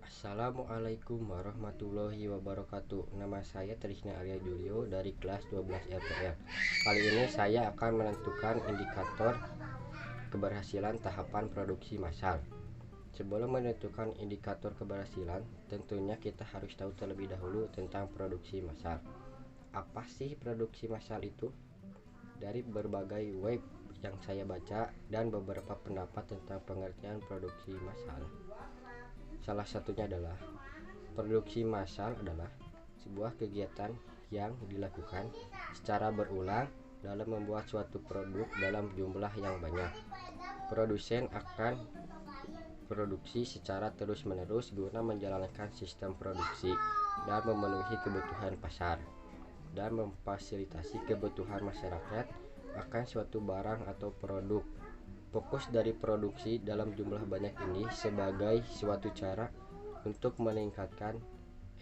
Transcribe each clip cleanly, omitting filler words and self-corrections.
Assalamualaikum warahmatullahi wabarakatuh. Nama saya Trisna Arya Julio dari kelas 12 RPL. Kali ini saya akan menentukan indikator keberhasilan tahapan produksi massal. Sebelum menentukan indikator keberhasilan, tentunya kita harus tahu terlebih dahulu tentang produksi massal. Apa sih produksi massal itu? Dari berbagai web yang saya baca dan beberapa pendapat tentang pengertian produksi massal, salah satunya adalah produksi massal adalah sebuah kegiatan yang dilakukan secara berulang dalam membuat suatu produk dalam jumlah yang banyak. Produsen akan produksi secara terus-menerus guna menjalankan sistem produksi dan memenuhi kebutuhan pasar dan memfasilitasi kebutuhan masyarakat akan suatu barang atau produk. Fokus dari produksi dalam jumlah banyak ini sebagai suatu cara untuk meningkatkan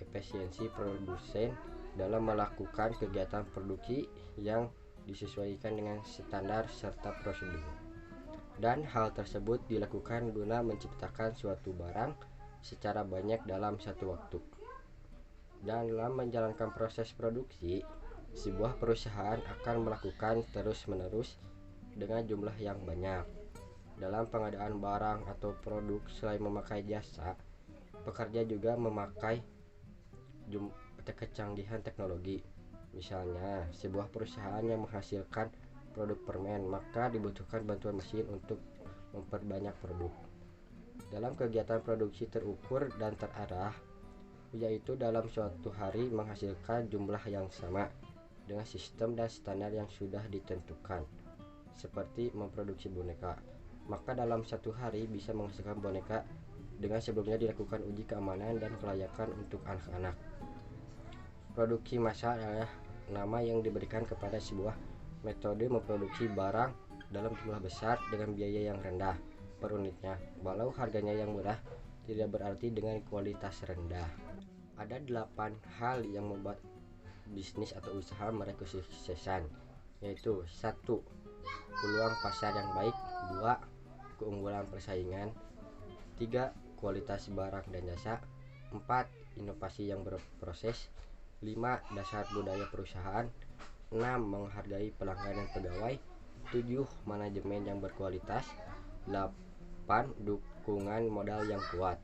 efisiensi produsen dalam melakukan kegiatan produksi yang disesuaikan dengan standar serta prosedur. Dan hal tersebut dilakukan guna menciptakan suatu barang secara banyak dalam satu waktu. Dan dalam menjalankan proses produksi, sebuah perusahaan akan melakukan terus-menerus dengan jumlah yang banyak. Dalam pengadaan barang atau produk, selain memakai jasa, pekerja juga memakai kecanggihan teknologi. Misalnya, sebuah perusahaan yang menghasilkan produk permen, maka dibutuhkan bantuan mesin untuk memperbanyak produk. Dalam kegiatan produksi terukur dan terarah, yaitu dalam suatu hari menghasilkan jumlah yang sama dengan sistem dan standar yang sudah ditentukan, seperti memproduksi boneka, maka dalam satu hari bisa menghasilkan boneka dengan sebelumnya dilakukan uji keamanan dan kelayakan untuk anak-anak. Produksi massal adalah nama yang diberikan kepada sebuah metode memproduksi barang dalam jumlah besar dengan biaya yang rendah per unitnya. Walau harganya yang murah, tidak berarti dengan kualitas rendah. Ada 8 hal yang membuat bisnis atau usaha meraih kesuksesan, yaitu 1. Peluang pasar yang baik. 2. Keunggulan persaingan. 3. Kualitas barang dan jasa. 4. Inovasi yang berproses. 5. Dasar budaya perusahaan. 6. Menghargai pelanggan dan pegawai. 7. Manajemen yang berkualitas. 8. Dukungan modal yang kuat.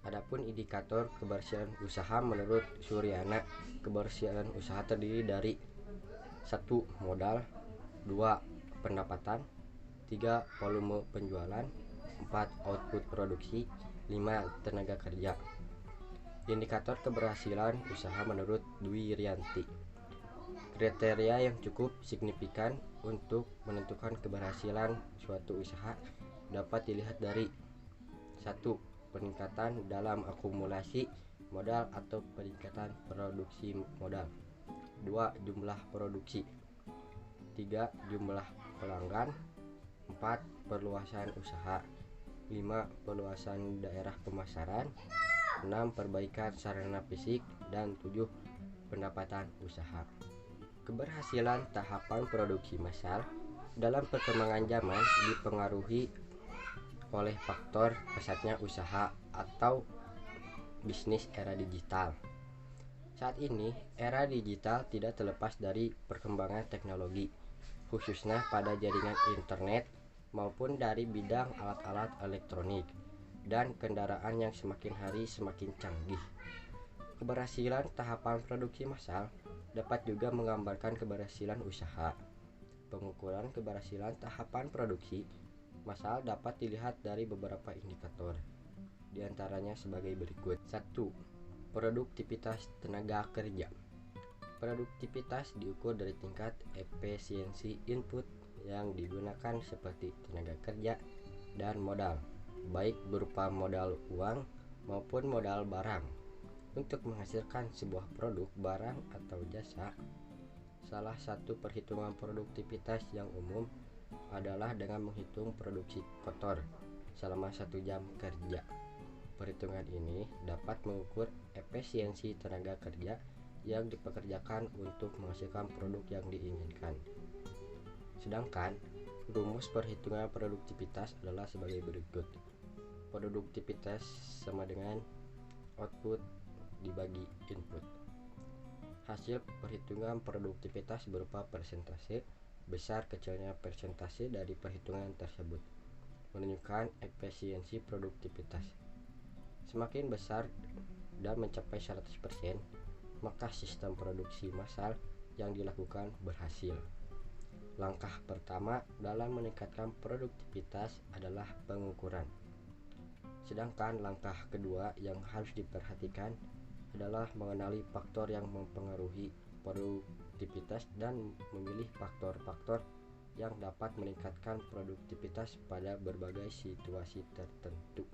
Adapun indikator keberhasilan usaha menurut Suryana, keberhasilan usaha terdiri dari 1. Modal. 2. Pendapatan. 3. Volume penjualan. 4. Output produksi. 5. Tenaga kerja. Indikator keberhasilan usaha menurut Dwi Rianti. Kriteria yang cukup signifikan untuk menentukan keberhasilan suatu usaha dapat dilihat dari 1. Peningkatan dalam akumulasi modal atau peningkatan produksi modal. 2. Jumlah produksi. 3. Jumlah pelanggan. 4. Perluasan usaha. 5. Perluasan daerah pemasaran. 6. Perbaikan sarana fisik. Dan 7. Pendapatan usaha. Keberhasilan tahapan produksi massal dalam perkembangan zaman dipengaruhi oleh faktor pesatnya usaha atau bisnis era digital. Saat ini, era digital tidak terlepas dari perkembangan teknologi, khususnya pada jaringan internet maupun dari bidang alat-alat elektronik dan kendaraan yang semakin hari semakin canggih. Keberhasilan tahapan produksi massal dapat juga menggambarkan keberhasilan usaha. Pengukuran keberhasilan tahapan produksi massal dapat dilihat dari beberapa indikator, diantaranya sebagai berikut. 1. Produktivitas tenaga kerja. Produktivitas diukur dari tingkat efisiensi input yang digunakan seperti tenaga kerja dan modal, baik berupa modal uang maupun modal barang, untuk menghasilkan sebuah produk, barang, atau jasa. Salah satu perhitungan produktivitas yang umum adalah dengan menghitung produksi kotor selama 1 jam kerja. Perhitungan ini dapat mengukur efisiensi tenaga kerja yang dipekerjakan untuk menghasilkan produk yang diinginkan. Sedangkan rumus perhitungan produktivitas adalah sebagai berikut. Produktivitas sama dengan output dibagi input. Hasil perhitungan produktivitas berupa persentase, besar kecilnya persentase dari perhitungan tersebut, menunjukkan efisiensi produktivitas. Semakin besar dan mencapai 100%, maka sistem produksi massal yang dilakukan berhasil. Langkah pertama dalam meningkatkan produktivitas adalah pengukuran. Sedangkan langkah kedua yang harus diperhatikan adalah mengenali faktor yang mempengaruhi produktivitas dan memilih faktor-faktor yang dapat meningkatkan produktivitas pada berbagai situasi tertentu.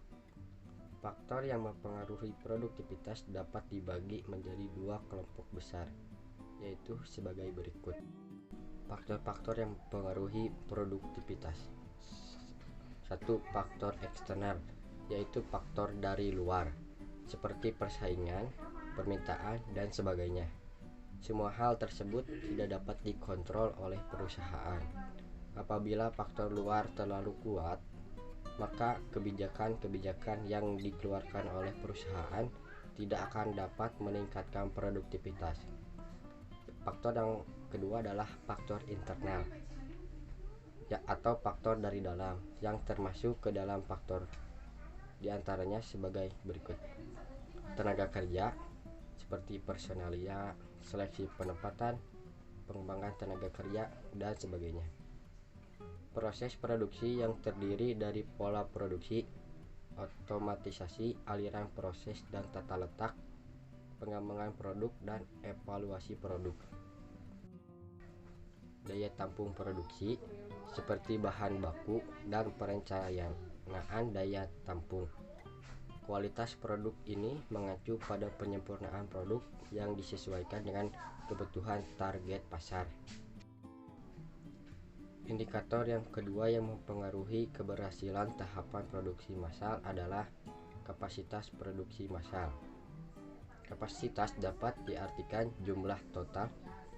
Faktor yang mempengaruhi produktivitas dapat dibagi menjadi dua kelompok besar, yaitu sebagai berikut. Faktor-faktor yang mempengaruhi produktivitas. 1. Faktor eksternal, yaitu faktor dari luar, seperti persaingan, permintaan, dan sebagainya. Semua hal tersebut tidak dapat dikontrol oleh perusahaan. Apabila faktor luar terlalu kuat, maka kebijakan-kebijakan yang dikeluarkan oleh perusahaan tidak akan dapat meningkatkan produktivitas. Faktor yang kedua adalah faktor internal, atau faktor dari dalam, yang termasuk ke dalam faktor diantaranya sebagai berikut. Tenaga kerja, seperti personalia, seleksi penempatan, pengembangan tenaga kerja, dan sebagainya. Proses produksi yang terdiri dari pola produksi, otomatisasi, aliran proses dan tata letak, pengembangan produk, dan evaluasi produk. Daya tampung produksi, seperti bahan baku dan perencanaan daya tampung. Kualitas produk ini mengacu pada penyempurnaan produk yang disesuaikan dengan kebutuhan target pasar. Indikator yang kedua yang mempengaruhi keberhasilan tahapan produksi massal adalah kapasitas produksi massal. Kapasitas dapat diartikan jumlah total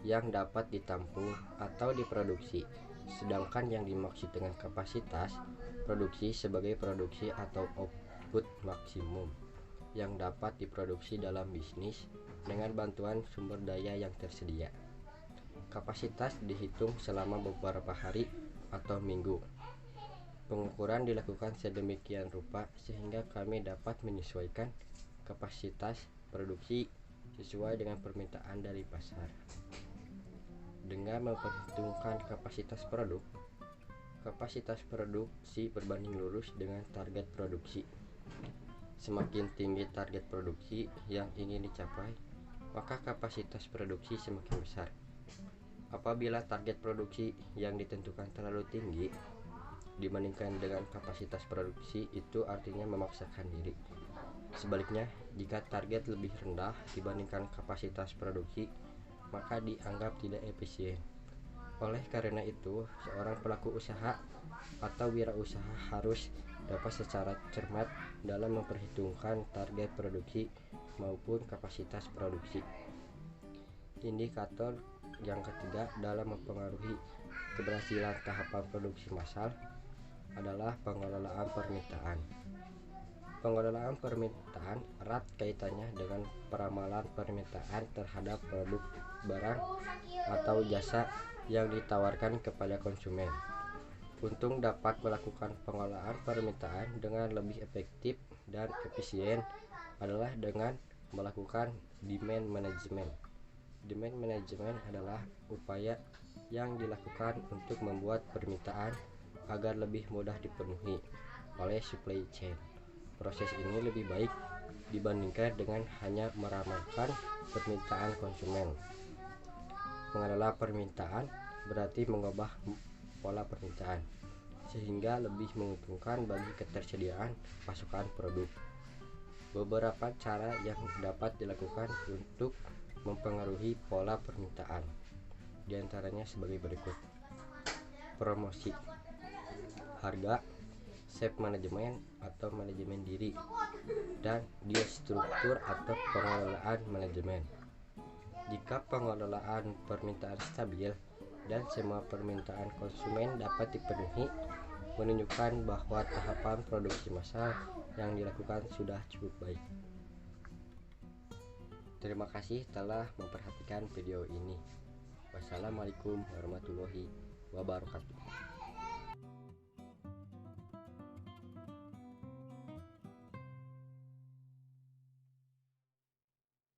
yang dapat ditampung atau diproduksi, sedangkan yang dimaksud dengan kapasitas produksi sebagai produksi atau output maksimum yang dapat diproduksi dalam bisnis dengan bantuan sumber daya yang tersedia. Kapasitas dihitung selama beberapa hari atau minggu. Pengukuran dilakukan sedemikian rupa sehingga kami dapat menyesuaikan kapasitas produksi sesuai dengan permintaan dari pasar. Dengan memperhitungkan kapasitas produksi berbanding lurus dengan target produksi. Semakin tinggi target produksi yang ingin dicapai, maka kapasitas produksi semakin besar. Apabila target produksi yang ditentukan terlalu tinggi dibandingkan dengan kapasitas produksi, itu artinya memaksakan diri. Sebaliknya, jika target lebih rendah dibandingkan kapasitas produksi, maka dianggap tidak efisien. Oleh karena itu, seorang pelaku usaha atau wirausaha harus dapat secara cermat dalam memperhitungkan target produksi maupun kapasitas produksi. Indikator yang ketiga dalam mempengaruhi keberhasilan tahapan produksi massal adalah pengelolaan permintaan. Pengelolaan permintaan erat kaitannya dengan peramalan permintaan terhadap produk, barang, atau jasa yang ditawarkan kepada konsumen. Untuk dapat melakukan pengelolaan permintaan dengan lebih efektif dan efisien adalah dengan melakukan demand management. Demand management adalah upaya yang dilakukan untuk membuat permintaan agar lebih mudah dipenuhi oleh supply chain. Proses ini lebih baik dibandingkan dengan hanya meramalkan permintaan konsumen. Mengelola permintaan berarti mengubah pola permintaan sehingga lebih menguntungkan bagi ketersediaan pasokan produk. Beberapa cara yang dapat dilakukan untuk mempengaruhi pola permintaan, diantaranya sebagai berikut. Promosi, harga, self manajemen atau manajemen diri, dan dia struktur atau pengelolaan manajemen. Jika pengelolaan permintaan stabil dan semua permintaan konsumen dapat dipenuhi, menunjukkan bahwa tahapan produksi massal yang dilakukan sudah cukup baik. Terima kasih telah memperhatikan video ini. Wassalamualaikum warahmatullahi wabarakatuh.